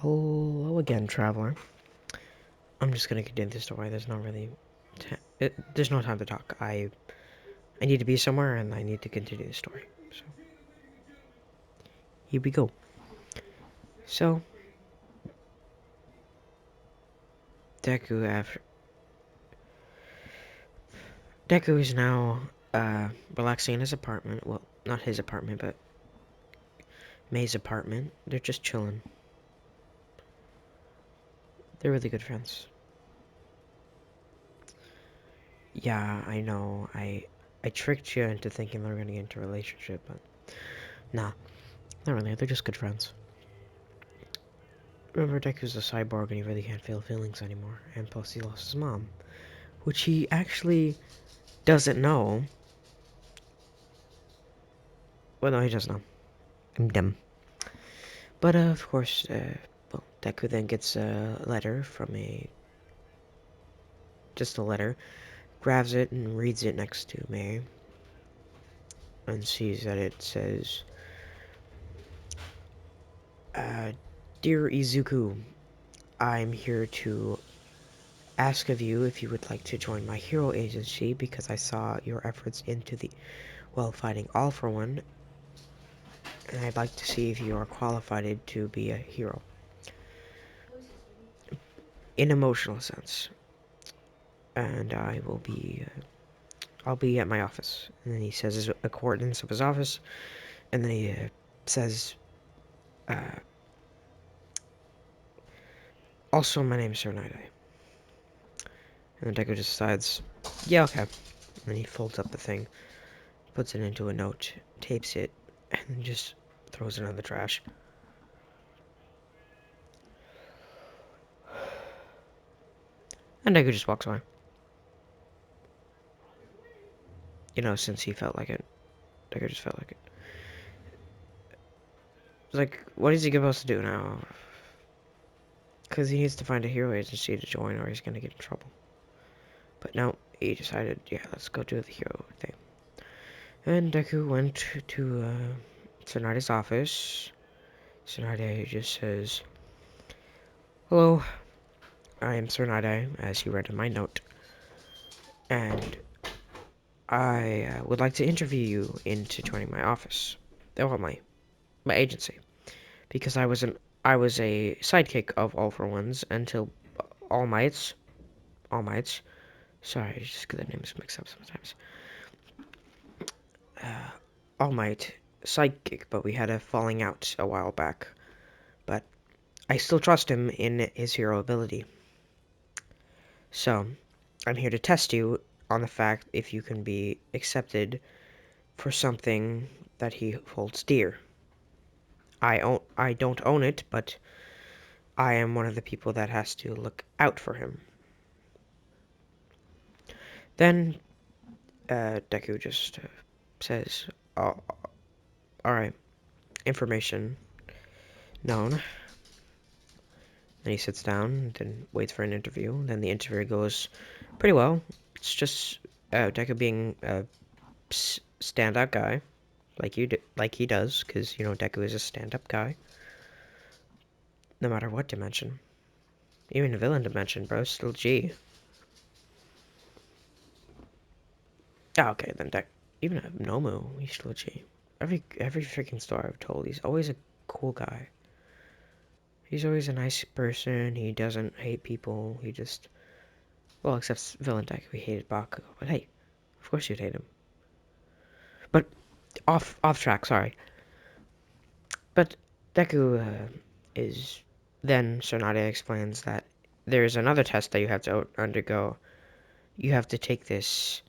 Hello again, traveler. I'm just gonna continue the story. There's not really, there's no time to talk. I need to be somewhere, and I need to continue the story. So here we go. So Deku after Deku is now relaxing in his apartment. Well, not his apartment, but May's apartment. They're just chilling. They're really good friends. Yeah, I know. I tricked you into thinking they were gonna get into a relationship, but nah, not really. They're just good friends. Remember, Deku's a cyborg and he really can't feel feelings anymore. And plus, he lost his mom, which he actually doesn't know. Well, no, he does know. I'm dumb. But, of course, well, Deku then gets a letter from just a letter, grabs it and reads it next to Mei, and sees that it says, Dear Izuku, I'm here to ask of you if you would like to join my hero agency because I saw your efforts into fighting All for One, and I'd like to see if you are qualified to be a hero. In emotional sense. And I'll be at my office. And then he says his coordinates of his office, and then he says, uh, also my name is Sir Night. And then Deku just decides, yeah, okay. And then he folds up the thing, puts it into a note, tapes it, and then just throws it in the trash. And Deku just walks away. You know, since he felt like it. Deku just felt like it. It's like, what is he supposed to do now? Because he needs to find a hero agency to join or he's going to get in trouble. But no, he decided, yeah, let's go do the hero thing. And Deku went to Tsunade's office. Tsunade just says, hello, I am Tsunade, as he read in my note. And I would like to interview you into joining my office. Well, my agency. Because I was a sidekick of All For Ones until All Mights. All Mights. Sorry, just get the names mixed up sometimes. All Might, sidekick, but we had a falling out a while back. But I still trust him in his hero ability. So, I'm here to test you on the fact if you can be accepted for something that he holds dear. I don't own it, but I am one of the people that has to look out for him. Then Deku just says, oh, alright, information known. Then he sits down, then waits for an interview. Then the interview goes pretty well. It's just Deku being a stand-up guy, like he does, because you know Deku is a stand-up guy, no matter what dimension, even a villain dimension, bro, still G. Oh, okay, then even a Nomu, he's still G. Every freaking story I've told, he's always a cool guy. He's always a nice person. He doesn't hate people. He just, well, except villain Deku, he hated Bakugo. But hey, of course you'd hate him. But off track, sorry. But Deku is then Tsunade explains that there's another test that you have to undergo. You have to take this.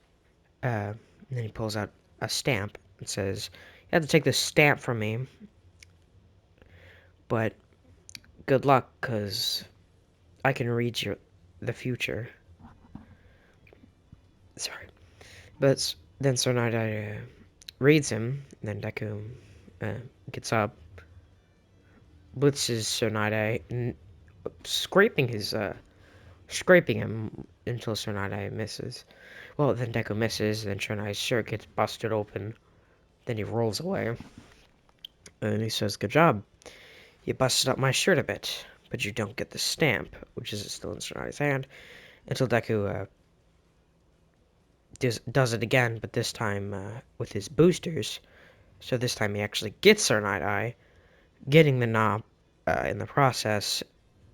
And then he pulls out a stamp and says, "You have to take this stamp from me, but good luck, cause I can read the future." Sorry, but then Tsunade reads him. And then Deku gets up, blitzes Tsunade, scraping him until Tsunade misses. Well, then Deku misses, then Tsunade's shirt gets busted open. Then he rolls away. And he says, good job. You busted up my shirt a bit, but you don't get the stamp, which is still in Tsunadi's hand, until Deku does it again, but this time with his boosters. So this time he actually gets Tsunade, getting the knob in the process,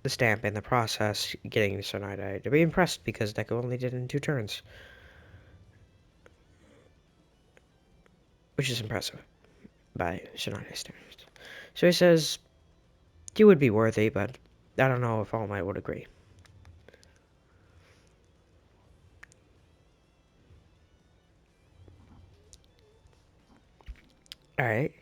the stamp in the process, getting the Tsunade to be impressed because Deku only did it in 2 turns, which is impressive by Tsunade's standards. So he says, you would be worthy, but I don't know if All Might would agree. Alright.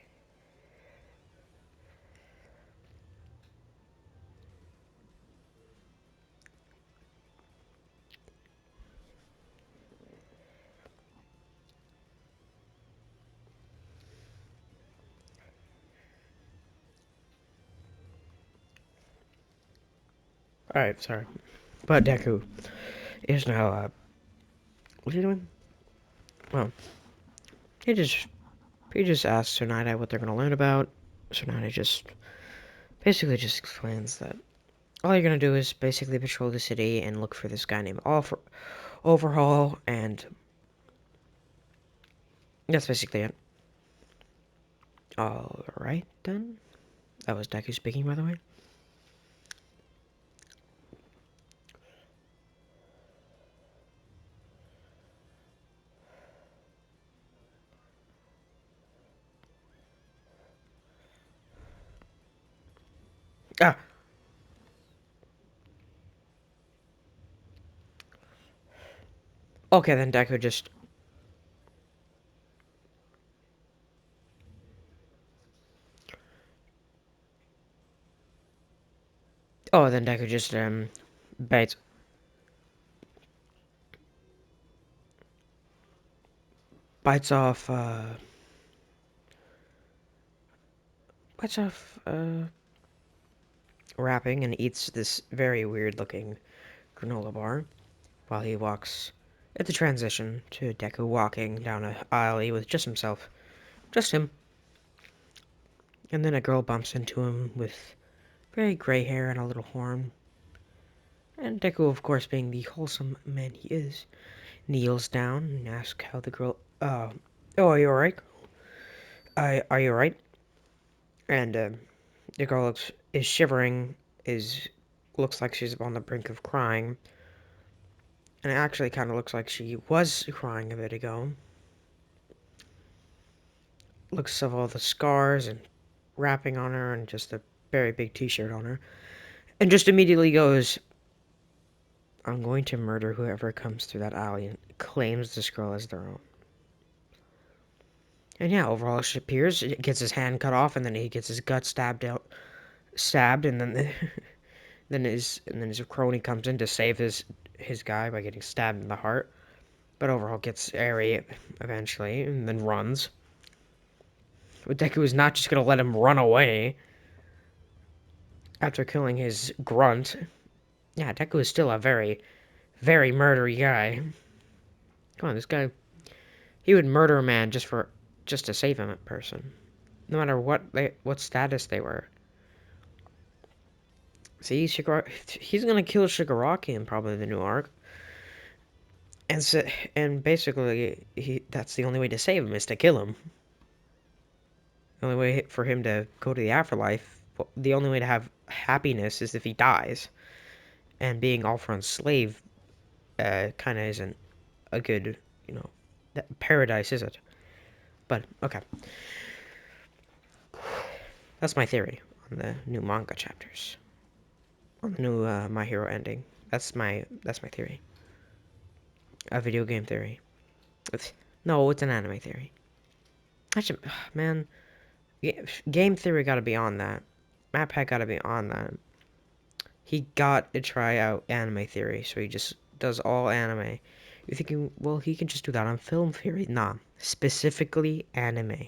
Alright, sorry. But Deku is now, what's he doing? Well, he just, he just asks Tsunade what they're gonna learn about. Tsunade just, basically just explains that all you're gonna do is basically patrol the city and look for this guy named Overhaul, and that's basically it. Alright, then. That was Deku speaking, by the way. Ah! Okay, then Deku just... Oh, then Deku just, bites... Bites off, Bites off, wrapping and eats this very weird-looking granola bar while he walks at the transition to Deku walking down an alley with just himself. Just him. And then a girl bumps into him with very gray hair and a little horn. And Deku, of course, being the wholesome man he is, kneels down and asks how the girl... oh, are you alright? Are you alright? And, the girl is shivering, looks like she's on the brink of crying. And it actually kind of looks like she was crying a bit ago. Looks of all the scars and wrapping on her and just a very big t-shirt on her. And just immediately goes, I'm going to murder whoever comes through that alley and claims this girl as their own. And yeah, overall she appears, gets his hand cut off, and then he gets his gut stabbed, and then then his crony comes in to save his guy by getting stabbed in the heart. But overall gets airy eventually, and then runs. But Deku is not just gonna let him run away after killing his grunt. Yeah, Deku is still a very, very murdery guy. Come on, this guy, he would murder a man just to save him a person, no matter what status they were. See, he's gonna kill Shigaraki in probably the new arc, and basically that's the only way to save him is to kill him. The only way for him to go to the afterlife, the only way to have happiness is if he dies, and being all for enslaved, kind of isn't a good, paradise, is it? But okay, that's my theory on the new manga chapters, on the new My Hero ending. That's my theory. A video game theory. No, it's an anime theory. Actually, man, game theory got to be on that. Map Pack got to be on that. He got to try out anime theory, so he just does all anime. You're thinking, well, he can just do that on film theory. Nah, specifically anime.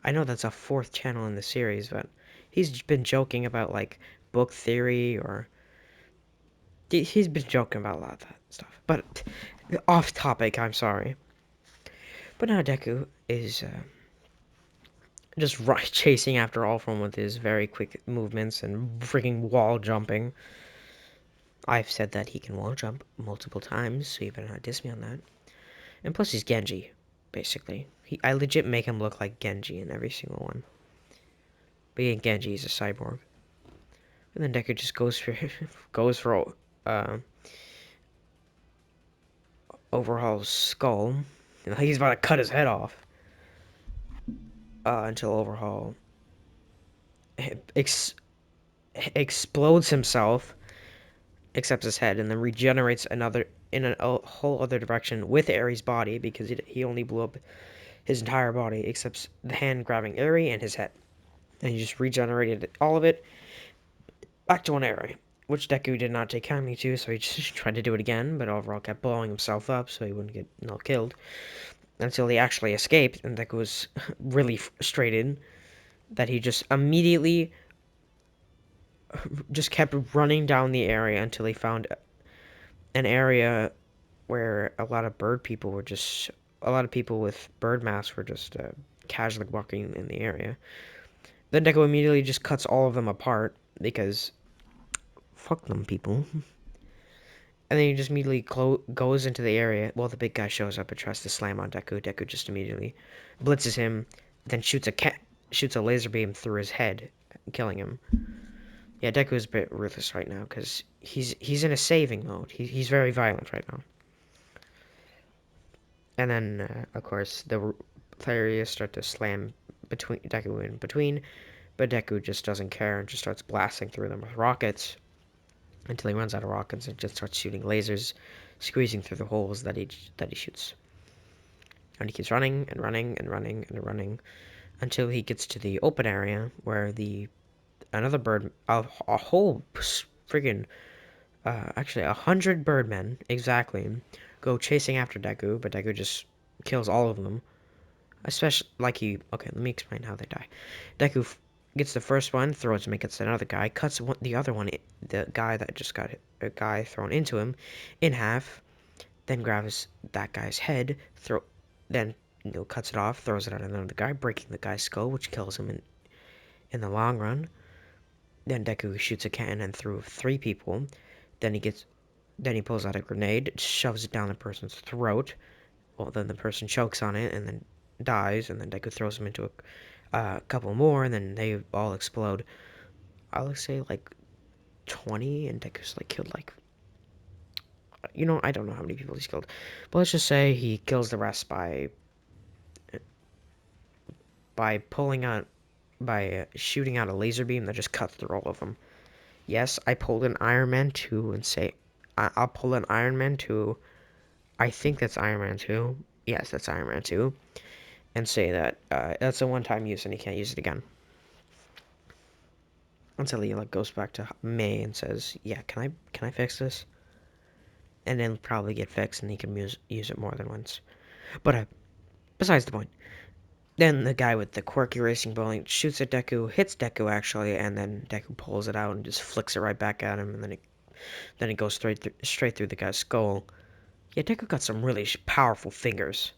I know that's a 4th channel in the series, but he's been joking about, like, book theory, or... He's been joking about a lot of that stuff. But, off topic, I'm sorry. But now Deku just chasing after all from with his very quick movements and freaking wall jumping. I've said that he can wall jump multiple times, so you better not diss me on that. And plus, he's Genji, basically. I legit make him look like Genji in every single one. But yeah, Genji is a cyborg. And then Deku just goes for Overhaul's skull. He's about to cut his head off. Until Overhaul explodes himself, accepts his head, and then regenerates another in a whole other direction with Aries' body because he only blew up his entire body except the hand grabbing Aerie and his head. And he just regenerated all of it back to one area, which Deku did not take kindly to, so he just tried to do it again, but Overall kept blowing himself up so he wouldn't get killed until he actually escaped, and Deku was really frustrated that he just immediately just kept running down the area until he found an area where a lot of people with bird masks were just casually walking in the area. Then Deku immediately just cuts all of them apart because fuck them people. And then he just immediately goes into the area. Well, the big guy shows up and tries to slam on Deku. Deku just immediately blitzes him, then shoots a laser beam through his head, killing him. Yeah, Deku is a bit ruthless right now because he's in a saving mode. He's very violent right now. And then, of course, the players start to slam between Deku in between, but Deku just doesn't care and just starts blasting through them with rockets until he runs out of rockets and just starts shooting lasers, squeezing through the holes that he shoots. And he keeps running and running and running and running until he gets to the open area where another bird, a whole friggin' actually 100 birdmen exactly go chasing after Deku, but Deku just kills all of them. Especially okay, let me explain how they die. Deku gets the first one, throws him against another guy, cuts the other one, the guy that just got a guy thrown into him, in half, then grabs that guy's head, then cuts it off, throws it at another guy, breaking the guy's skull, which kills him in the long run. Then Deku shoots a cannon through 3 people. Then he pulls out a grenade, shoves it down the person's throat. Well, then the person chokes on it and then dies, and then Deku throws him into a couple more, and then they all explode. I would say like 20, and Deku's killed I don't know how many people he's killed, but let's just say he kills the rest by shooting out a laser beam that just cuts through all of them. Yes, I pulled an Iron Man 2 and say I'll pull an Iron Man 2. I think that's Iron Man 2. Yes, that's Iron Man 2. And say that that's a one-time use and he can't use it again. Until he goes back to May and says, "Yeah, can I fix this?" And then probably get fixed and he can use it more than once. But besides the point. Then the guy with the quirky racing bowling shoots at Deku, hits Deku actually, and then Deku pulls it out and just flicks it right back at him, and then it goes straight through the guy's skull. Yeah, Deku got some really powerful fingers.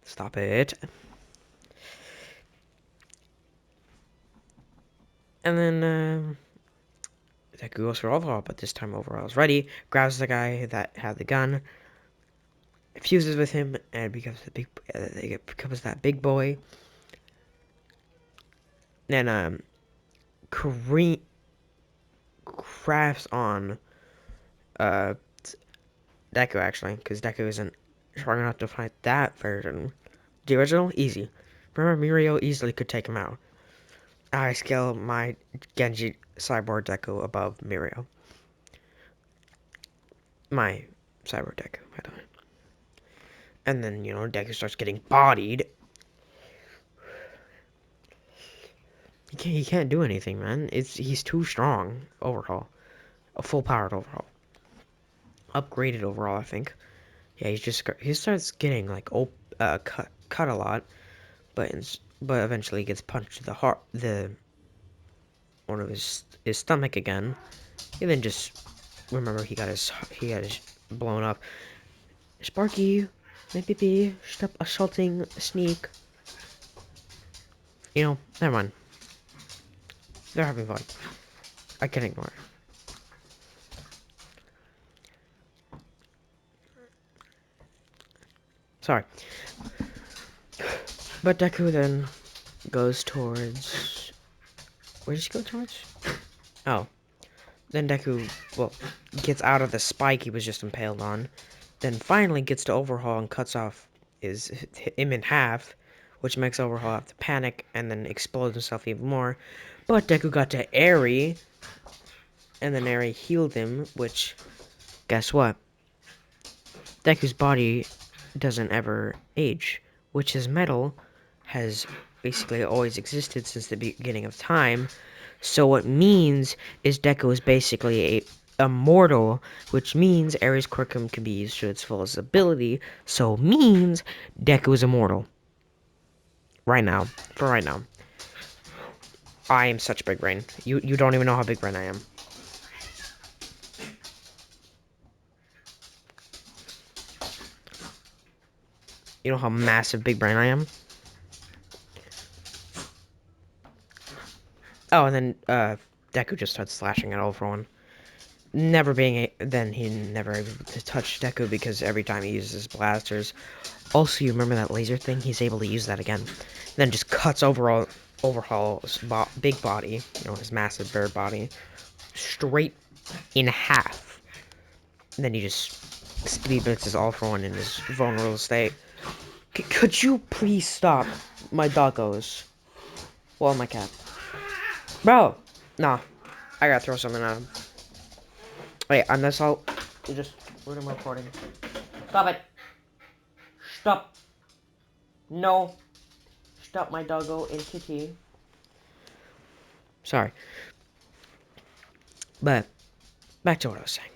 Stop it. And then Deku goes for Overhaul, but this time Overhaul's ready, grabs the guy that had the gun, fuses with him, and becomes that big boy. Then crafts on uh Deku actually, because Deku isn't strong enough to fight that version. The original, easy. Remember, Mirio easily could take him out. I scale my Genji cyborg Deku above Mirio. My cyborg Deku, by the way. And then, Deku starts getting bodied. He can't do anything, man. He's too strong. Overhaul. A full-powered Overhaul. Upgraded Overhaul, I think. Yeah, he starts getting, cut a lot. But eventually gets punched to the one of his stomach again. And then just remember he got his blown up. Sparky, maybe stop assaulting Sneak. You know, never mind. They're having fun. I can ignore it. Sorry. But Deku then goes towards... Where does he go towards? Oh. Then Deku, well, gets out of the spike he was just impaled on. Then finally gets to Overhaul and cuts off him in half, which makes Overhaul have to panic and then explode himself even more. But Deku got to Eri, and then Eri healed him, which, guess what? Deku's body doesn't ever age, which his metal has basically always existed since the beginning of time. So what means is Deku is basically a immortal, which means Ares Quirkum can be used to its fullest ability. So means Deku is immortal. Right now, for right now, I am such big brain. You don't even know how big brain I am. You know how massive big brain I am. Oh, and then Deku just starts slashing at all for one. Never being then he never able to touch Deku because every time he uses his blasters. Also, you remember that laser thing? He's able to use that again. Then just cuts Overhaul's big body, you know, his massive bird body, straight in half. And then he just speed blitzes all for one in his vulnerable state. Could you please stop my doggos? Well, my cat. Bro! Nah. I gotta throw something at him. Wait, on this all... You just... What am I recording? Stop it! Stop! No! Stop my doggo and kitty. Sorry. But, back to what I was saying.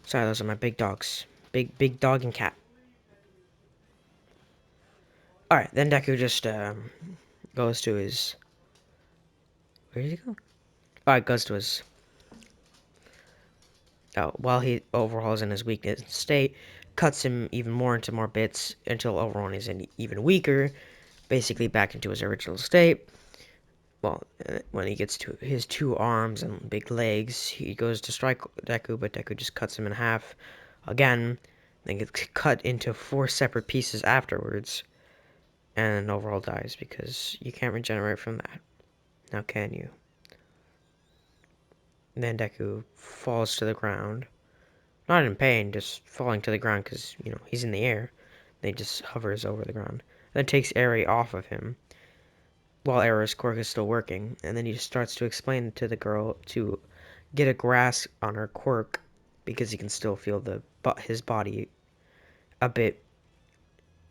Sorry, those are my big dogs. Big dog and cat. Alright, then Deku just, goes to his... Where did he go? Alright, goes to his... Oh, while he overhauls in his weakness state, cuts him even more into more bits until Overhaul is even weaker, basically back into his original state. Well, when he gets to his two arms and big legs, he goes to strike Deku, but Deku just cuts him in half again, then gets cut into 4 separate pieces afterwards, and Overhaul dies because you can't regenerate from that. Now can you? And then Deku falls to the ground. Not in pain, just falling to the ground because, you know, he's in the air. Then he just hovers over the ground. Then takes Eri off of him while Eri's quirk is still working. And then he just starts to explain to the girl to get a grasp on her quirk because he can still feel his body a bit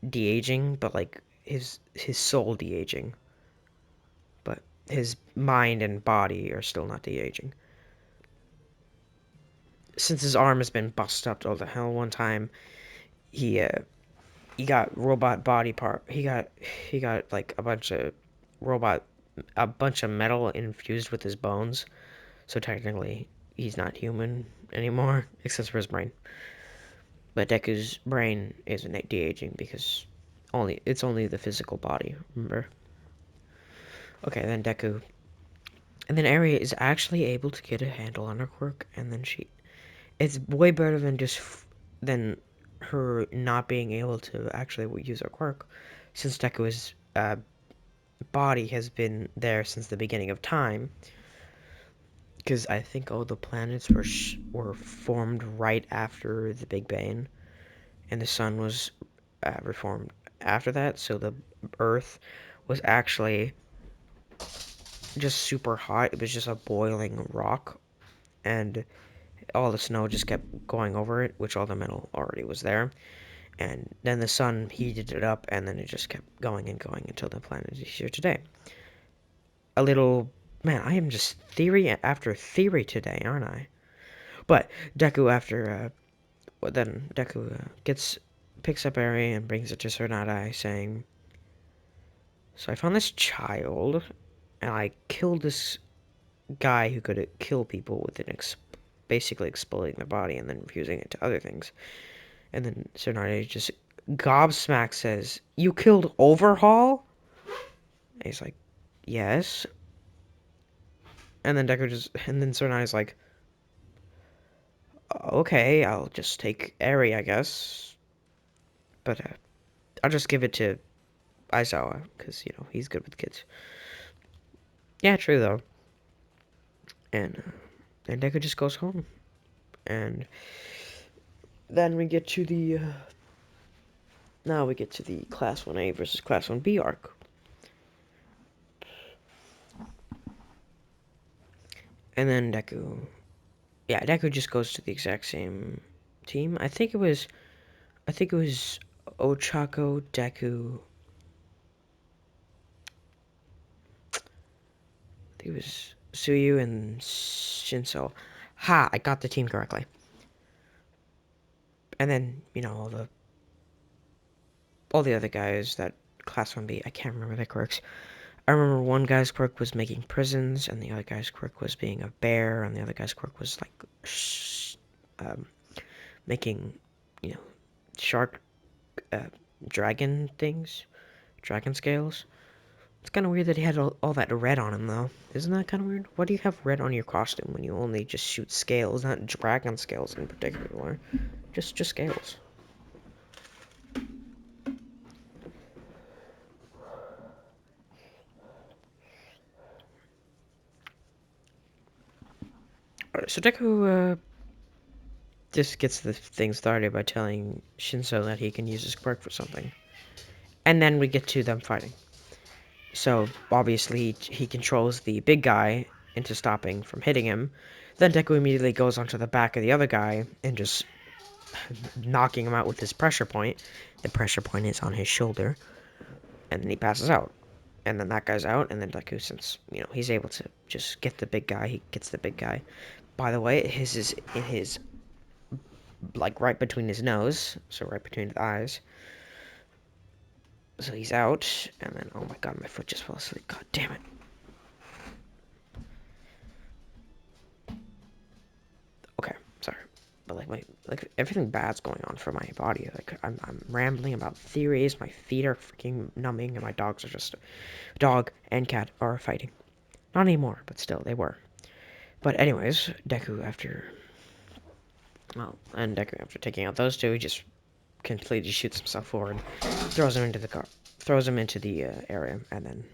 de-aging, but like his soul de-aging. But his mind and body are still not de-aging. Since his arm has been busted up all the hell one time, he got robot body part. He got like a bunch of metal infused with his bones. So technically, he's not human anymore, except for his brain. But Deku's brain isn't de-aging because it's only the physical body. Remember? Okay, then Deku, and then Eri is actually able to get a handle on her quirk, and then it's way better than than her not being able to actually use her quirk, since Deku's body has been there since the beginning of time. Because I think all the planets were formed right after the Big Bang, and the sun was reformed after that. So the Earth was actually just super hot. It was just a boiling rock, and all the snow just kept going over it, which all the metal already was there. And then the sun heated it up, and then it just kept going and going until the planet is here today. A little... Man, I am just theory after theory today, aren't I? But Deku then Deku picks up Eri and brings it to Tsunade, saying, "So I found this child, and I killed this guy who could kill people with basically exploding their body and then fusing it to other things." And then Tsunade just gobsmacked says, "You killed Overhaul?" And he's like, yes. And then Deku just, and then Tsunai's like, okay, I'll just take Eri, I guess. But I'll just give it to Aizawa, because, you know, he's good with kids. Yeah, true, though. And Deku just goes home. And then we get to the, now we get to the Class 1A versus Class 1B arc. And then Deku just goes to the exact same team. I think it was Ochako, Deku, I think it was Suyu and Shinso. Ha! I got the team correctly. And then, you know, all the other guys that Class 1B, I can't remember their quirks. I remember one guy's quirk was making prisons, and the other guy's quirk was being a bear, and the other guy's quirk was like um, making, you know, shark uh, dragon things, dragon scales. It's kind of weird that he had all that red on him, though. Isn't that kind of weird? Why do you have red on your costume when you only just shoot scales, not dragon scales in particular? Just scales. So Deku just gets the thing started by telling Shinso that he can use his quirk for something. And then we get to them fighting. So obviously he controls the big guy into stopping from hitting him. Then Deku immediately goes onto the back of the other guy and just knocking him out with his pressure point. The pressure point is on his shoulder. And then he passes out. And then that guy's out, and then Deku, since, you know, he's able to just get the big guy, he gets the big guy. By the way, his is in his, like, right between his nose, so right between his eyes. So he's out, and then, oh my god, my foot just fell asleep. God damn it. Okay, sorry. But, like, everything bad's going on for my body. Like, I'm rambling about theories, my feet are freaking numbing, and my dogs are just, dog and cat are fighting. Not anymore, but still, they were. But anyways, Deku, after taking out those two, he just completely shoots himself forward, throws him into the car, throws him into the area, and then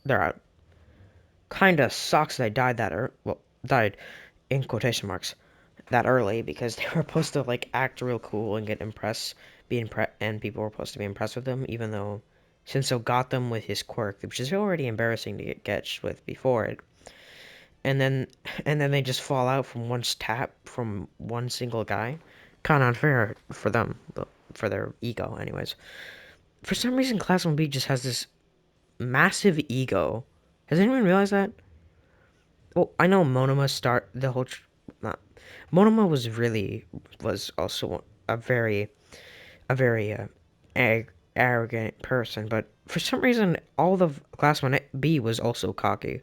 they're out. Kinda sucks they died died in quotation marks that early because they were supposed to like act real cool and and people were supposed to be impressed with them, even though Shinso got them with his quirk, which is already embarrassing to get catched with before it. And then they just fall out from one tap from one single guy. Kind of unfair for them, but for their ego, anyways. For some reason, Class 1B just has this massive ego. Has anyone realized that? Well, I know Monoma start the whole. Not, Monoma was also a very arrogant person, but for some reason, all the Class 1B was also cocky.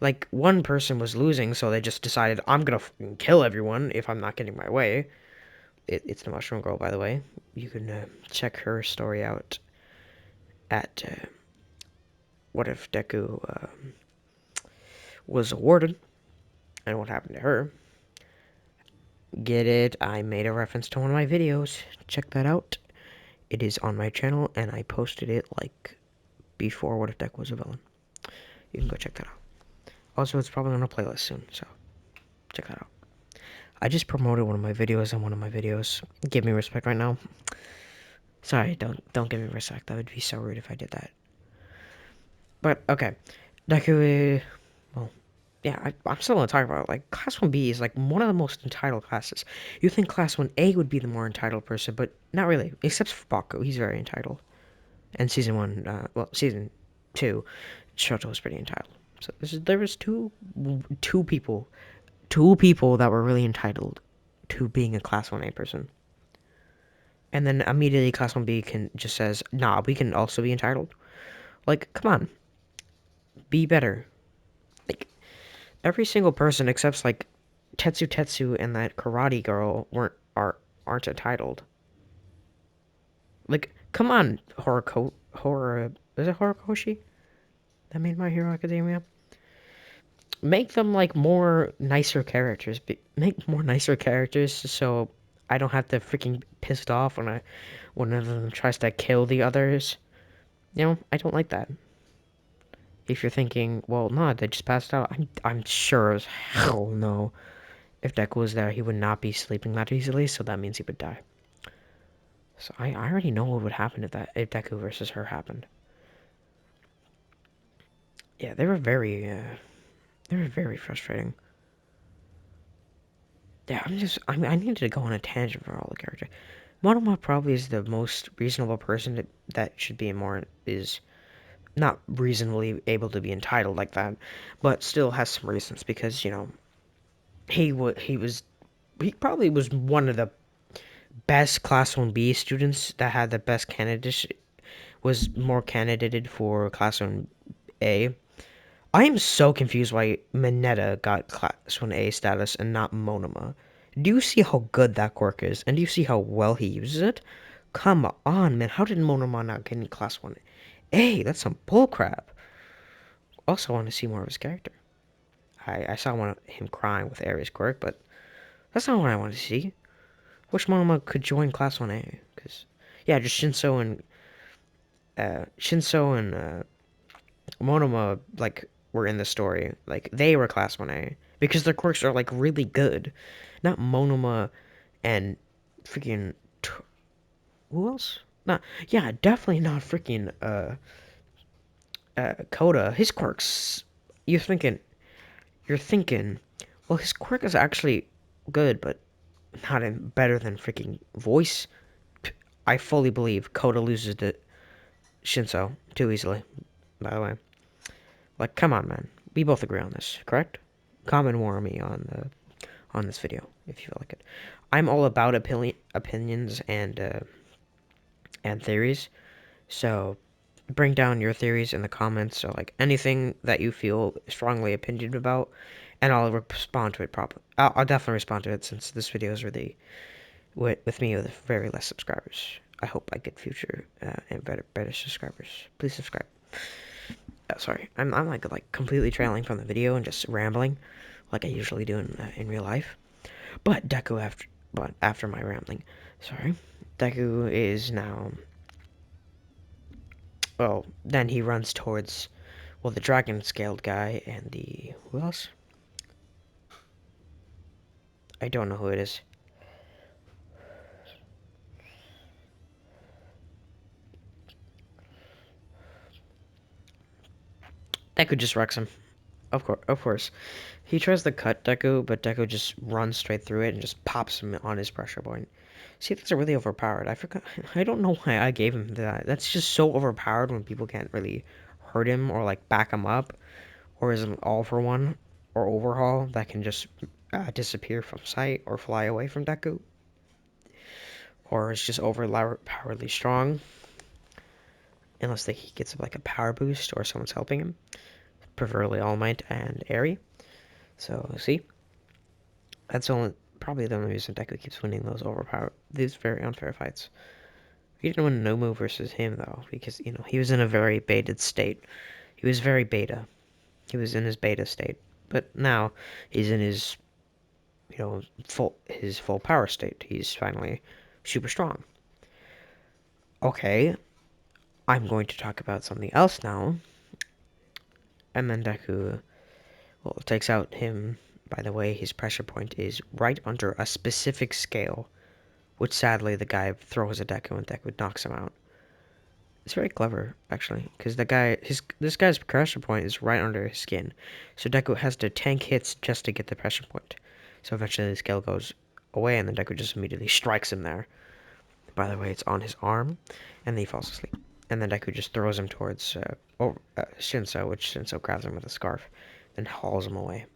Like, one person was losing, so they just decided, I'm gonna kill everyone if I'm not getting my way. It's the Mushroom Girl, by the way. You can check her story out at What If Deku was awarded and what happened to her. Get it? I made a reference to one of my videos. Check that out. It is on my channel, and I posted it, like, before What If Deku was a villain. You can go check that out. Also, it's probably on a playlist soon, so check that out. I just promoted one of my videos on one of my videos. Give me respect right now. Sorry, don't give me respect. That would be so rude if I did that. But okay, Deku. Well, yeah, I'm still gonna talk about it. Like Class 1B is like one of the most entitled classes. You think Class 1A would be the more entitled person, but not really. Except for Baku, he's very entitled. And season one, season two, Shoto was pretty entitled. So there was two people that were really entitled to being a Class 1A person. And then immediately Class 1B can just says, nah, we can also be entitled. Like, come on. Be better. Like, every single person except, like, Tetsu and that karate girl aren't entitled. Like, come on, is it Horikoshi? that made My Hero Academia. Make them like more nicer characters. Make more nicer characters so I don't have to freaking pissed off when one of them tries to kill the others. I don't like that. If you're thinking, well, no, they just passed out. I'm sure as hell no. If Deku was there, he would not be sleeping that easily, so that means he would die. So I already know what would happen if Deku versus her happened. Yeah, they were very frustrating. Yeah, I needed to go on a tangent for all the characters. Monoma probably is the most reasonable person that should be more is not reasonably able to be entitled like that, but still has some reasons because he probably was one of the best Class 1B students that had the best candidates was more candidated for Class 1A. I am so confused why Mineta got Class 1A status and not Monoma. Do you see how good that quirk is? And do you see how well he uses it? Come on, man. How did Monoma not get in Class 1A? That's some bullcrap. Also, I want to see more of his character. I saw him crying with Aries quirk, but that's not what I want to see. Wish Monoma could join Class 1A. Because, yeah, just Shinso and Monoma, like, were in the story. Like, they were Class 1A. Because their quirks are, like, really good. Not Monoma and freaking... Who else? Not, yeah, definitely not freaking, Koda. His quirks... You're thinking... You're thinking... Well, his quirk is actually good, but not better than freaking voice. I fully believe Koda loses to Shinso too easily, by the way. Like, come on, man. We both agree on this, correct? Comment war me on this video if you feel like it. I'm all about opinions and theories, so bring down your theories in the comments or like anything that you feel strongly opinionated about, and I'll respond to it properly. I'll definitely respond to it since this video is really with me with very less subscribers. I hope I get future and better subscribers. Please subscribe. Sorry, I'm like completely trailing from the video and just rambling, like I usually do in real life. But after my rambling, sorry, Deku is now. Well, then he runs towards, well, the dragon scaled guy and the who else? I don't know who it is. Deku just wrecks him. Of course. He tries to cut Deku, but Deku just runs straight through it and just pops him on his pressure point. See, that's really overpowered. I forgot. I don't know why I gave him that. That's just so overpowered when people can't really hurt him or like back him up, or is an all for one or overhaul that can just disappear from sight or fly away from Deku, or is just overpoweredly strong unless he gets like a power boost or someone's helping him, preferably All Might and Airy. So see, that's probably the only reason Deku keeps winning these very unfair fights. He didn't win Nomu versus him though, because he was in a very baited state. He was very beta. He was in his beta state, but now he's in his full power state. He's finally super strong. Okay, I'm going to talk about something else now. And then Deku, well, takes out him. By the way, his pressure point is right under a specific scale, which sadly the guy throws at Deku and Deku knocks him out. It's very clever, actually, because this guy's pressure point is right under his skin, so Deku has to tank hits just to get the pressure point. So eventually the scale goes away, and then Deku just immediately strikes him there. By the way, it's on his arm, and then he falls asleep. And then Deku just throws him towards Shinso, which Shinso grabs him with a scarf, then hauls him away.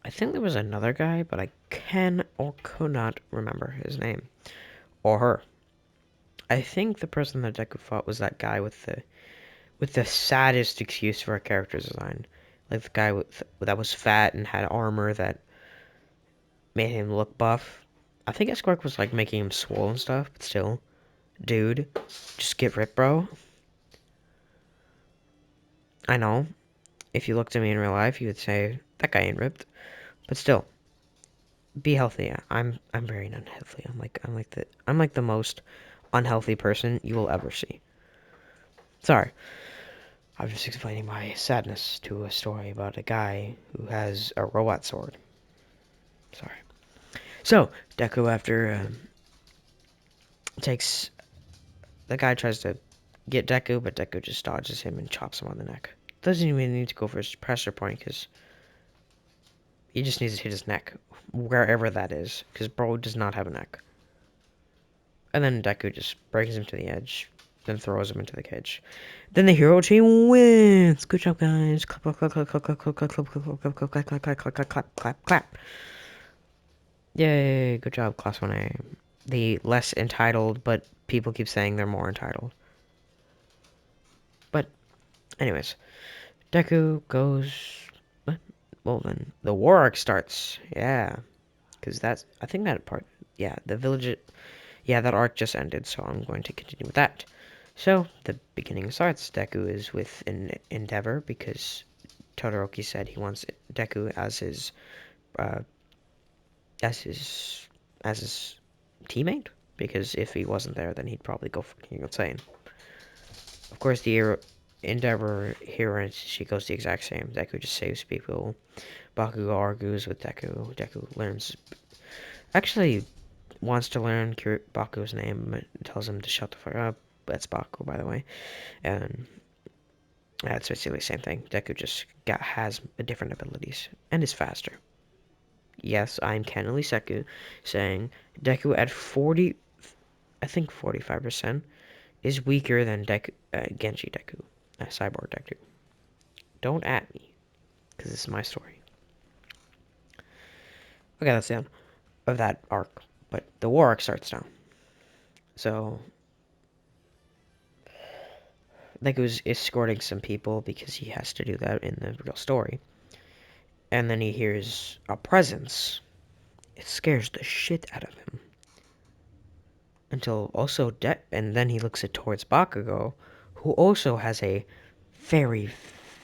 I think there was another guy, but I can or could not remember his name. Or her. I think the person that Deku fought was that guy with the saddest excuse for a character design. Like the guy that was fat and had armor that made him look buff. I think his quirk was like making him swole and stuff, but still. Dude, just get ripped, bro. I know. If you looked at me in real life, you would say, that guy ain't ripped. But still, be healthy. Yeah, I'm very unhealthy. I'm like the most unhealthy person you will ever see. Sorry. I was just explaining my sadness to a story about a guy who has a robot sword. Sorry. So, Deku, after takes. The guy tries to get Deku, but Deku just dodges him and chops him on the neck. Doesn't even need to go for his pressure point, because he just needs to hit his neck, wherever that is, because bro does not have a neck. And then Deku just brings him to the edge, then throws him into the cage. Then the hero team wins! Good job, guys. Clap, clap, clap, clap, clap, clap, clap, clap, clap, clap, clap, clap, clap, clap, clap, clap, clap, clap, clap, clap. Yay, good job, Class 1A. The less entitled, but people keep saying they're more entitled. But, anyways, Deku goes... Well, then, the war arc starts. Yeah, because I think that part... Yeah, the village... Yeah, that arc just ended, so I'm going to continue with that. So, the beginning starts. Deku is with an Endeavor, because Todoroki said he wants Deku as his... Uh, as his... as his teammate, because if he wasn't there, then he'd probably go fucking insane. Of course, the Endeavor here, she goes the exact same. Deku just saves people. Bakugo argues with Deku. Deku learns... Actually, wants to learn Bakugo's name, but tells him to shut the fuck up. That's Bakugo, by the way. And it's basically the same thing. Deku just has different abilities and is faster. Yes, I'm canonically Seku saying Deku at 40, I think 45%, is weaker than Genji Deku, Cyborg Deku. Don't at me, because this is my story. Okay, that's the end of that arc. But the war arc starts now. So, Deku's escorting some people because he has to do that in the real story. And then he hears a presence. It scares the shit out of him. And then he looks towards Bakugo, who also has a very,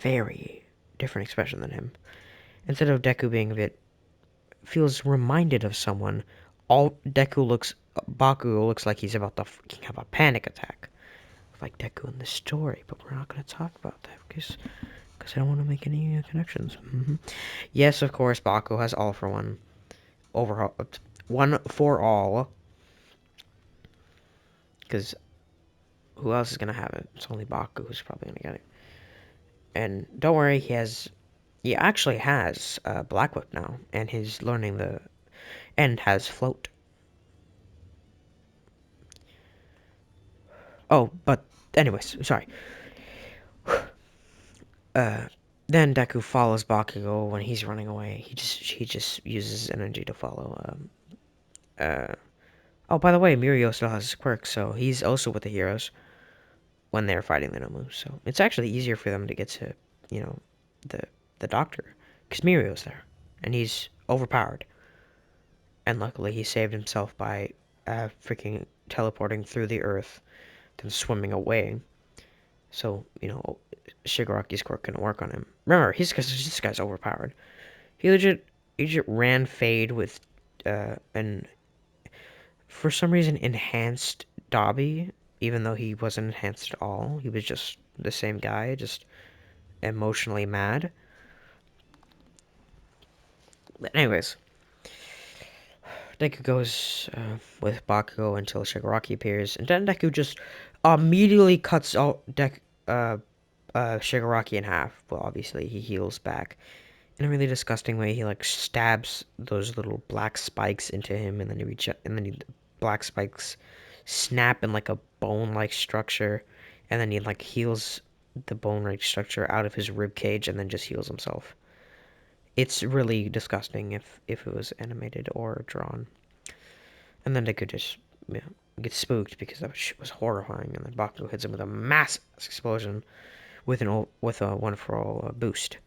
very different expression than him. Instead of Deku being feels reminded of someone, Bakugo looks like he's about to fucking have a panic attack. Like Deku in the story, but we're not going to talk about that because I don't want to make any connections. Yes, of course, Bakugo has all for one. Overall, one for all. Because who else is going to have it? It's only Baku who's probably going to get it. And don't worry, he actually has Black Whip now, and he's learning and has Float. Oh, but anyways, sorry. Then Deku follows Bakugo when he's running away. He just uses energy to follow. Oh, by the way, Mirio still has his quirk, so he's also with the heroes when they're fighting the Nomu. So it's actually easier for them to get to, you know, the the doctor, because Mirio's there, and he's overpowered. And luckily, he saved himself by freaking teleporting through the earth, then swimming away. So Shigaraki's quirk couldn't work on him. Remember, this guy's overpowered. He legit ran Fade with an for some reason enhanced Dobby, even though he wasn't enhanced at all. He was just the same guy, just emotionally mad. But anyways, Deku goes with Bakugo until Shigaraki appears, and then Deku just immediately cuts out Shigaraki in half. Well, obviously he heals back in a really disgusting way. He like stabs those little black spikes into him, and then the black spikes snap in like a bone-like structure, and then he like heals the bone-like structure out of his rib cage, and then just heals himself. It's really disgusting if it was animated or drawn. And then they could just get spooked because that shit was horrifying, and then Bakugo hits him with a massive explosion with a one for all boost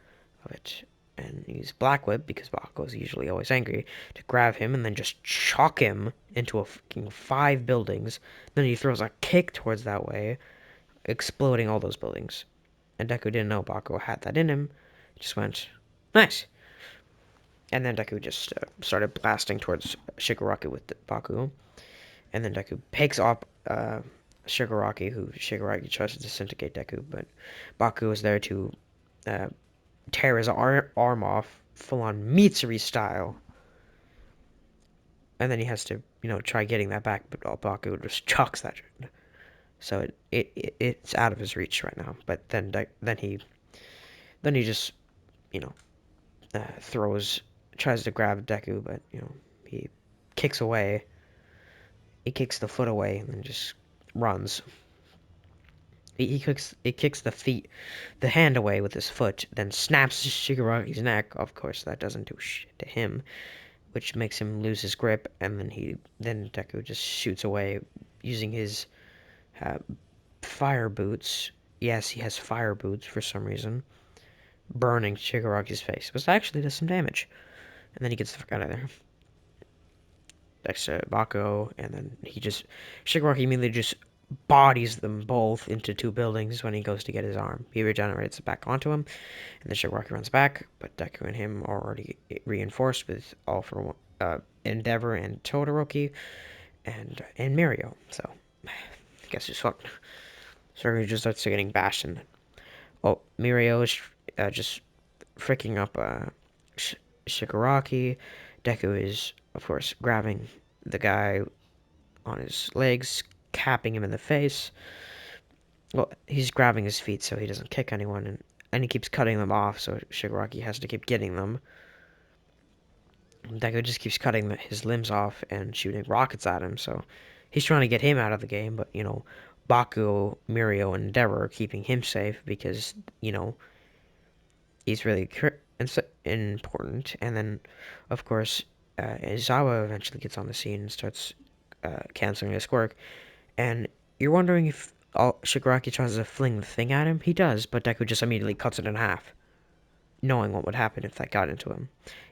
of it. And use Black Whip because Bakugo's usually always angry to grab him and then just chalk him into a fucking 5 buildings. Then he throws a kick towards that way, exploding all those buildings. and Deku didn't know Bakugo had that in him. He just went, nice. And then Deku just started blasting towards Shigaraki with the Bakugo. And then Deku picks up Shigaraki, who Shigaraki tries to disintegrate Deku, but Bakugo is there to uh, tear his arm off, full on Mitsuri style. And then he has to, try getting that back, but Bakugo just chucks that. So it's out of his reach right now. But then he just, you know, tries to grab Deku, but he kicks away. He kicks the foot away and then just runs. He kicks the hand away with his foot, then snaps Shigaraki's neck. Of course, that doesn't do shit to him, which makes him lose his grip, and then Deku just shoots away using his uh, fire boots. Yes, he has fire boots for some reason, burning Shigaraki's face, which actually does some damage. And then he gets the fuck out of there. Next to Bakugo, and then Shigaraki immediately just bodies them both into two buildings when he goes to get his arm. He regenerates it back onto him, and then Shigaraki runs back, but Deku and him are already reinforced with All for One, Endeavor and Todoroki, and Mirio. So, I guess he's fucked. So he just starts getting bashed, and Mirio is just freaking up Shigaraki. Deku is, of course, grabbing the guy on his legs, capping him in the face. Well, he's grabbing his feet so he doesn't kick anyone, and he keeps cutting them off, so Shigaraki has to keep getting them. Deku just keeps cutting his limbs off and shooting rockets at him, so he's trying to get him out of the game, but, Bakugo, Mirio, and Endeavor are keeping him safe because, he's really important. And then, of course, Izawa eventually gets on the scene and starts canceling his quirk. And you're wondering if Shigaraki tries to fling the thing at him? He does, but Deku just immediately cuts it in half, knowing what would happen if that got into him.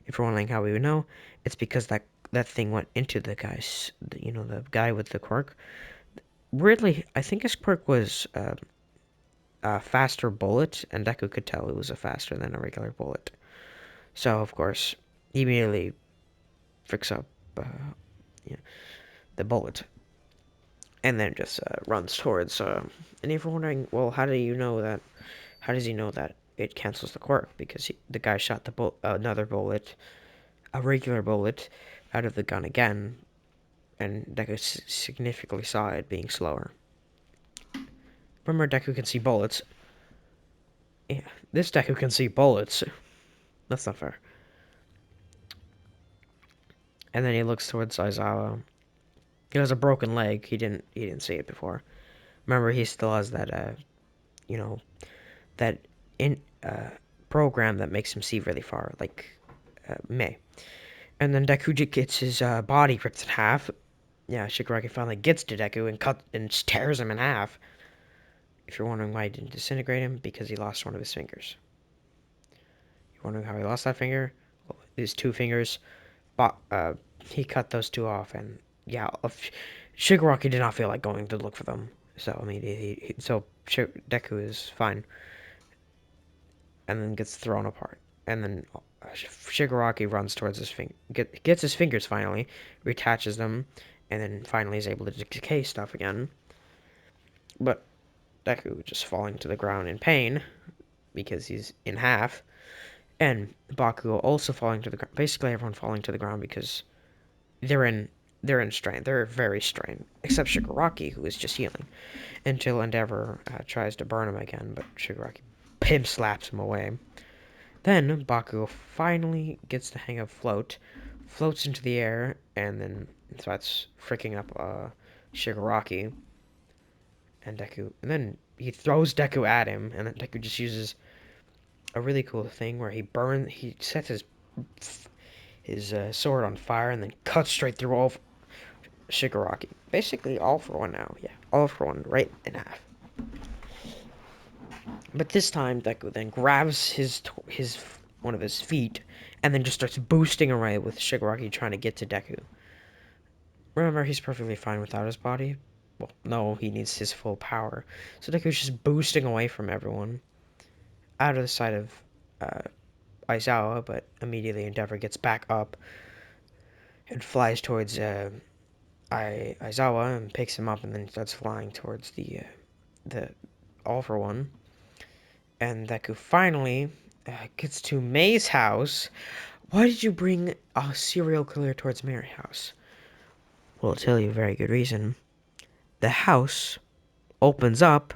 If you're wondering how we would know, it's because that thing went into the the guy with the quirk. Weirdly, I think his quirk was a faster bullet, and Deku could tell it was a faster than a regular bullet. So, of course, he immediately picks up uh, the bullet and then just runs towards. And if you're wondering, well, how do you know that? How does he know that it cancels the quirk? Because the guy shot another bullet, a regular bullet, out of the gun again, and Deku significantly saw it being slower. Remember, Deku can see bullets. Yeah, this Deku can see bullets. That's not fair. And then he looks towards Aizawa. He has a broken leg. He didn't see it before. Remember, he still has that you know that in program that makes him see really far, like May. And then Deku gets his body ripped in half. Yeah, Shigaraki finally gets to Deku and tears him in half. If you're wondering why he didn't disintegrate him, because he lost one of his fingers. You're wondering how he lost that finger? Well, his two fingers, but he cut those two off, and yeah, Shigaraki did not feel like going to look for them. So I mean, Deku is fine, and then gets thrown apart, and then Shigaraki runs towards his gets his fingers finally, reattaches them, and then finally is able to decay stuff again. But Deku just falling to the ground in pain because he's in half, and Bakugo also falling to the ground. Basically, everyone falling to the ground because they're in strain. They're very strained, except Shigaraki, who is just healing, until Endeavor tries to burn him again, but Shigaraki pimp slaps him away. Then Bakugo finally gets the hang of floats into the air, and then starts freaking up Shigaraki and Deku. And then he throws Deku at him, and then Deku just uses a really cool thing where he sets his sword on fire and then cuts straight through all Shigaraki. Basically, all for one now. Yeah, all for one, right in half. But this time, Deku then grabs his one of his feet and then just starts boosting away with Shigaraki trying to get to Deku. Remember, he's perfectly fine without his body. Well, no, he needs his full power. So Deku's just boosting away from everyone. out of the sight of uh, Aizawa, but immediately Endeavor gets back up and flies towards Aizawa and picks him up, and then starts flying towards the All for One. And Deku finally gets to May's house. Why did you bring a serial killer towards May's house? Well, I'll tell you a very good reason. The house opens up,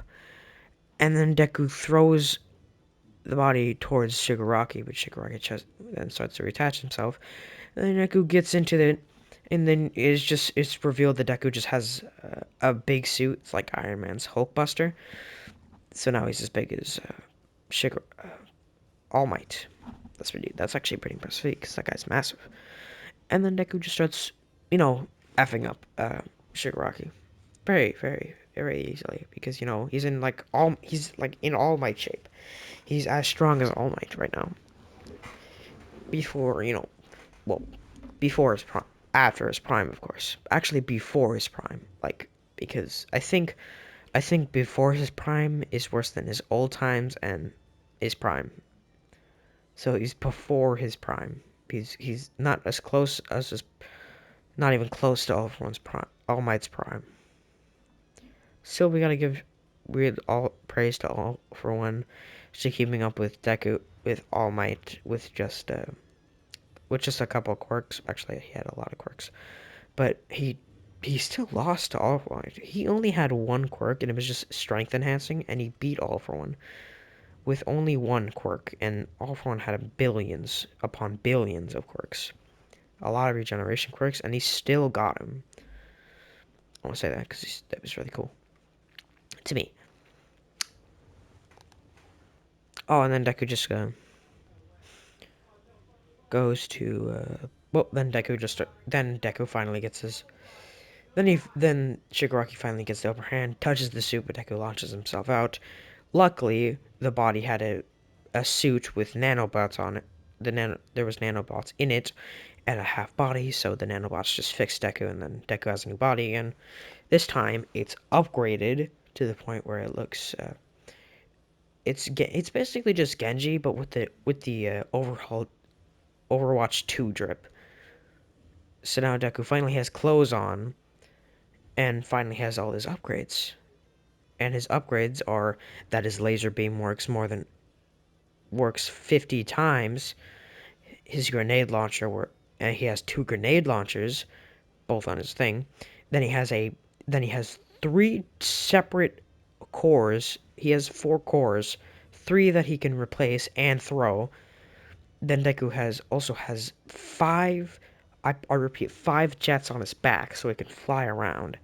and then Deku throws the body towards Shigaraki, but Shigaraki just then starts to reattach himself. And then Deku gets into it, and then it's revealed that Deku just has a big suit. It's like Iron Man's Hulkbuster. So now he's as big as All Might. That's actually pretty impressive because that guy's massive. And then Deku just starts, effing up Shigaraki, very, very, very easily because he's like in All Might shape. He's as strong as All Might right now. Before well, before his prime, after his prime, of course. Actually, before his prime, because I think before his prime is worse than his old times and his prime. So he's before his prime. He's not as close as his, not even close to All Might's prime. Still, we gotta give weird all praise to All for One, to keeping up with Deku with All Might with just a couple of quirks. Actually, he had a lot of quirks, but he still lost to All for One. He only had one quirk, and it was just strength enhancing, and he beat All for One with only one quirk, and All for One had billions upon billions of quirks, a lot of regeneration quirks, and he still got him. I want to say that because that was really cool to me. Oh, and then Deku just goes to well, then Deku finally gets his. Then Shigaraki finally gets the upper hand, touches the suit, but Deku launches himself out. Luckily, the body had a suit with nanobots on it. There was nanobots in it, and a half body, so the nanobots just fixed Deku, and then Deku has a new body again. This time, it's upgraded to the point where it looks. It's basically just Genji, but with the overhauled Overwatch 2 drip. So now Deku finally has clothes on, and finally has all his upgrades. And his upgrades are that his laser beam works 50 times. His grenade launcher and he has two grenade launchers, both on his thing. Then he has three separate cores. He has four cores, three that he can replace and throw. Then Deku has five. I repeat, five jets on his back, so he can fly around.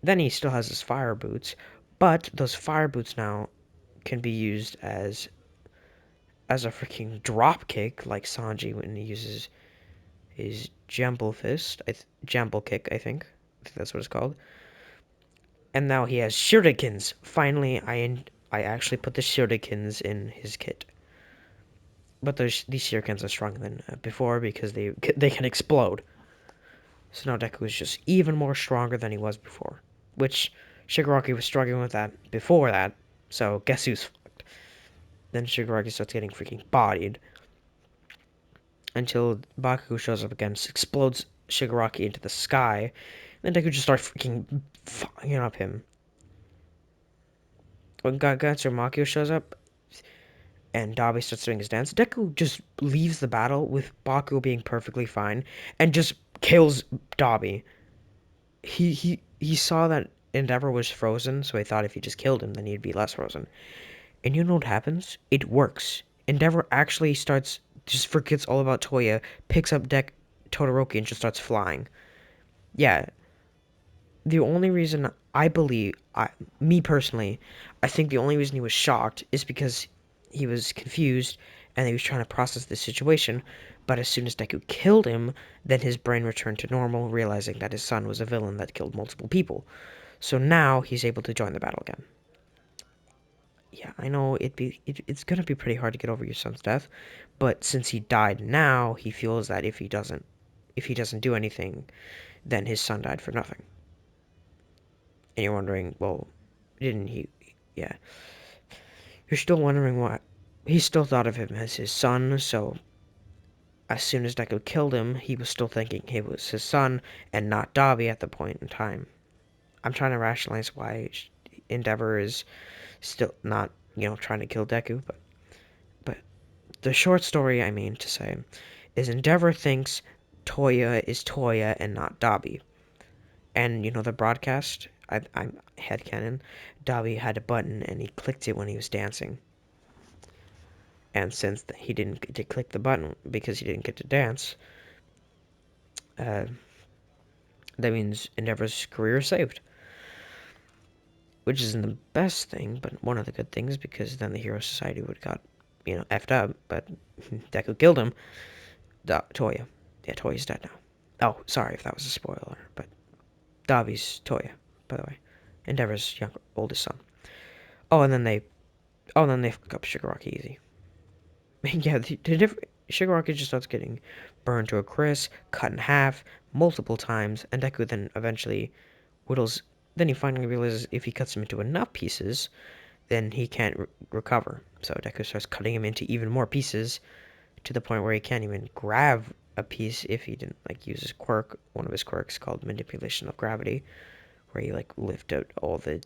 Then he still has his fire boots, but those fire boots now can be used as a freaking drop kick, like Sanji when he uses his Jumble kick, I think that's what it's called. And now he has shurikens. Finally, I actually put the shurikens in his kit. But these shurikens are stronger than before because they can explode. So now Deku is just even more stronger than he was before, which Shigaraki was struggling with that before that. So guess who's fucked? Then Shigaraki starts getting freaking bodied until Bakugo shows up again, explodes Shigaraki into the sky. Then Deku just starts freaking fucking up him. When Makio shows up and Dabi starts doing his dance, Deku just leaves the battle with Bakugo being perfectly fine and just kills Dabi. He saw that Endeavor was frozen, so he thought if he just killed him, then he'd be less frozen. And you know what happens? It works. Endeavor actually just forgets all about Toya, picks up Todoroki, and just starts flying. Yeah, the only reason me personally, I think the only reason he was shocked is because he was confused and he was trying to process the situation. But as soon as Deku killed him, then his brain returned to normal, realizing that his son was a villain that killed multiple people. So now he's able to join the battle again. Yeah, I know it's gonna be pretty hard to get over your son's death, but since he died now, he feels that if he doesn't do anything, then his son died for nothing. And you're wondering, well, didn't he? Yeah. You're still wondering why. He still thought of him as his son, so as soon as Deku killed him, he was still thinking he was his son and not Dabi at the point in time. I'm trying to rationalize why Endeavor is still not, trying to kill Deku, but the short story I mean to say is Endeavor thinks Toya is Toya and not Dabi. And the broadcast, I'm headcanon, Dabi had a button and he clicked it when he was dancing. And since he didn't get to click the button because he didn't get to dance, uh, that means Endeavor's career is saved. Which isn't the best thing, but one of the good things, because then the Hero Society would got, effed up, but Deku killed him. Toya. Yeah, Toya's dead now. Oh, sorry if that was a spoiler, but Dabi's Toya, by the way. Endeavor's oldest son. Oh, and then they fuck up Shigaraki easy. Yeah, Shigaraki just starts getting burned to a crisp, cut in half, multiple times, and Deku then eventually whittles. Then he finally realizes if he cuts him into enough pieces, then he can't recover. So Deku starts cutting him into even more pieces to the point where he can't even grab a piece if he didn't use his quirk, one of his quirks called manipulation of gravity, where he lift out all the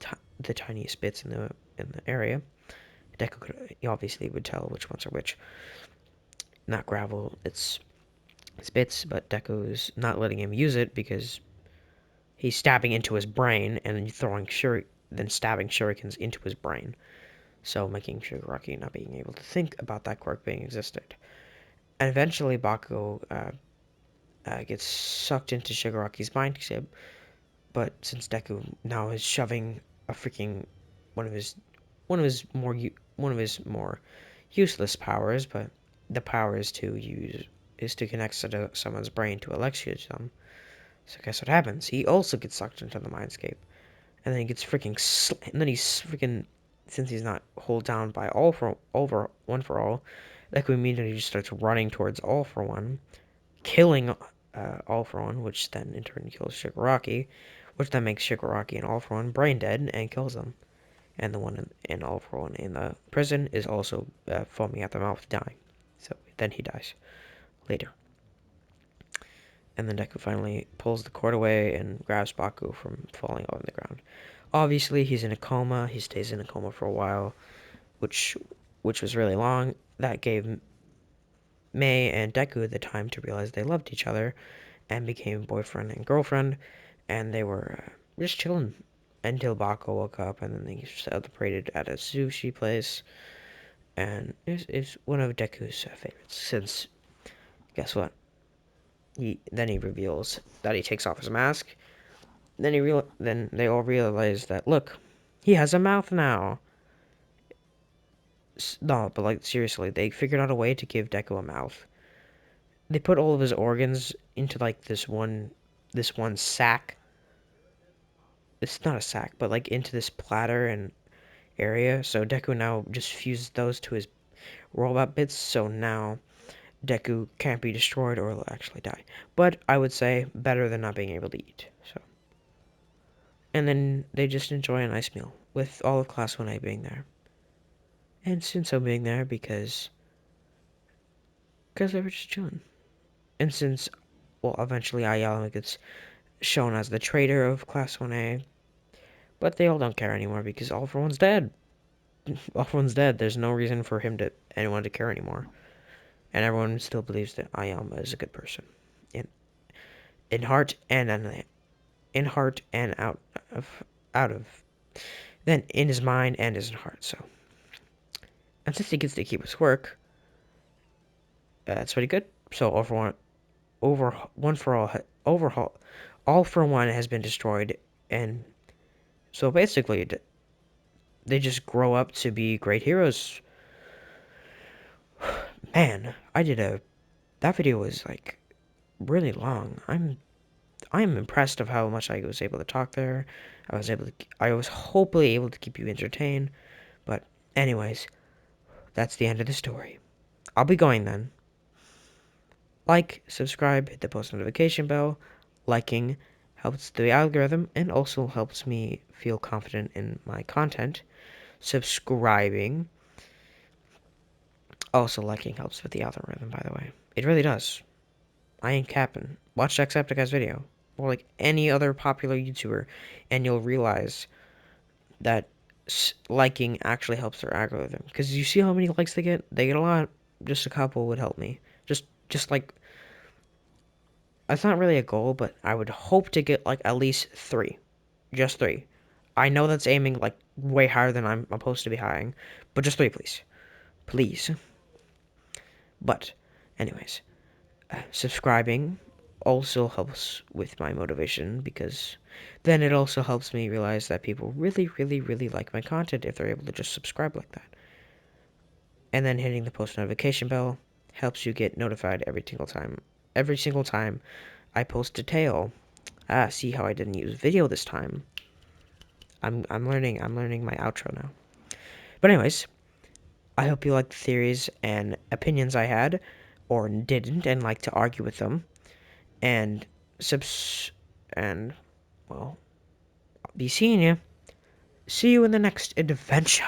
tiniest bits in the area. Deku he obviously would tell which ones are which. Not gravel, it's bits, but Deku's not letting him use it because he's stabbing into his brain and then then stabbing shurikens into his brain. So making Shigaraki not being able to think about that quirk being existed. And eventually Bakugo gets sucked into Shigaraki's mind chip, but since Deku now is shoving a freaking one of his more useless powers, but the power is to connect someone's brain to electrocute them. So guess what happens? He also gets sucked into the mindscape, and then he gets and then he's freaking, since he's not hold down by one for all, Deku immediately just starts running towards all for one, killing all for one, which then in turn kills Shigaraki, which then makes Shigaraki and all for one brain dead and kills them. And the one in all for one in the prison is also foaming at the mouth, dying. So then he dies later. And then Deku finally pulls the cord away and grabs Baku from falling on the ground. Obviously, he's in a coma. He stays in a coma for a while, which was really long. That gave Mei and Deku the time to realize they loved each other and became boyfriend and girlfriend, and they were just chilling until Baku woke up, and then they celebrated at a sushi place, and it's one of Deku's favorites, since, guess what? Then he reveals that he takes off his mask, then they all realize that, look, he has a mouth now. No, but seriously, they figured out a way to give Deku a mouth. They put all of his organs into this one sack. It's not a sack, but into this platter and area. So Deku now just fuses those to his robot bits. So now Deku can't be destroyed or will actually die. But I would say better than not being able to eat. So, and then they just enjoy a nice meal with all of Class 1A being there. And Shinso being there because they were just chilling. And since, well, eventually Ayala gets shown as the traitor of Class 1A, but they all don't care anymore because All For One's dead. All For One's dead. There's no reason for anyone to care anymore. And everyone still believes that Ayama is a good person. In heart and out of then in his mind and his heart. So, and since he gets to keep his work, that's pretty good. So all for one has been destroyed, and so basically they just grow up to be great heroes. Man, that video was really long. I'm impressed of how much I was able to talk there. I was hopefully able to keep you entertained. But anyways, that's the end of the story. I'll be going then. Like, subscribe, hit the post notification bell. Liking helps the algorithm and also helps me feel confident in my content. Subscribing Also, liking helps with the algorithm, by the way. It really does. I ain't capping. Watch Jacksepticeye's video, or like any other popular YouTuber, and you'll realize that liking actually helps their algorithm. Because you see how many likes they get? They get a lot. Just a couple would help me. Just like, it's not really a goal, but I would hope to get like at least 3. Just 3. I know that's aiming like way higher than I'm supposed to be hiring, but just 3, please. Please. But, anyways, subscribing also helps with my motivation because then it also helps me realize that people really, really, really like my content if they're able to just subscribe like that. And then hitting the post notification bell helps you get notified every single time. Every single time I post a tale. See how I didn't use video this time. I'm learning my outro now. But anyways, I hope you liked the theories and opinions I had, or didn't, and like to argue with them. And and well, be seeing you. See you in the next adventure.